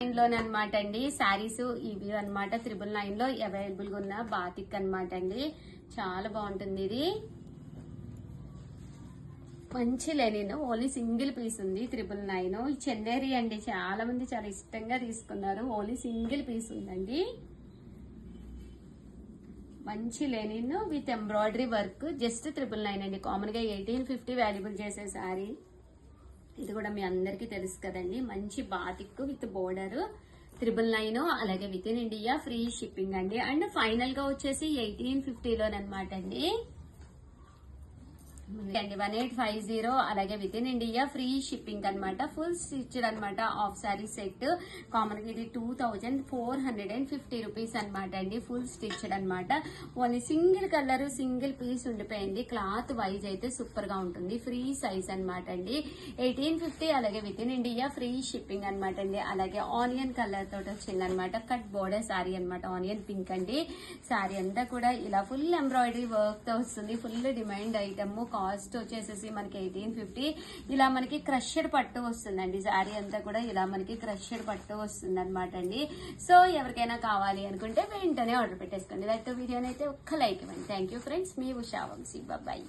అనమాట అండి శారీస్ ఇవి అనమాట 999 లో అవైలబుల్ గా ఉన్న బాతిక్ అనమాట అండి. చాలా బాగుంటుంది. ఇది మంచి లెనిన్, ఓన్లీ సింగిల్ పీస్ ఉంది 999. ఈ చందేరి అండి, చాలా మంది చాలా ఇష్టంగా తీసుకున్నారు. ఓన్లీ సింగిల్ పీస్ ఉందండి. మంచి Lenin with embroidery work, just 999 అండి. కామన్ గా 1850 వాల్యుబుల్ చేసే శారీ. ఇది కూడా మీ అందరికీ తెలుసు కదండి. మంచి బాతిక్ విత్ బోర్డర్ 999, అలాగే within India free shipping అండి. అండ్ ఫైనల్ గా వచ్చేసి 1850 లోనమాట అండి. 1850, అలాగే within India free shipping అనమాట. ఫుల్ స్టిచ్డ్ అనమాట. హాఫ్ శారీ సెట్ కామన్ గా ఇది 2450 రూపీస్ అనమాట అండి. ఫుల్ స్టిచ్డ్ అనమాట. Only single colour single piece ఉండిపోయింది. క్లాత్ వైజ్ అయితే సూపర్ గా ఉంటుంది. ఫ్రీ సైజ్ అనమాట అండి. 1850, అలాగే within India free shipping అనమాట అండి. అలాగే ఆనియన్ కలర్ తోటి వచ్చింది అనమాట. కట్ బోర్డర్ శారీ అనమాట. ఆనియన్ పింక్ అండి. శారీ అంతా కూడా ఇలా ఫుల్ ఎంబ్రాయిడరీ వర్క్ తో వస్తుంది. Full demand item. కాస్ట్ వచ్చేసేసి మనకి 1850. ఇలా మనకి క్రష్డ్ పట్టు వస్తుందండి. శారీ అంతా కూడా ఇలా మనకి క్రష్డ్ పట్టు వస్తుంది అనమాట అండి. సో ఎవరికైనా కావాలి అనుకుంటే వెంటనే ఆర్డర్ పెట్టేసుకోండి. అయితే వీడియోనైతే ఒక్క లైక్ ఇవ్వండి. థ్యాంక్ యూ ఫ్రెండ్స్, మీ ఉషా వంశీ. బాయ్.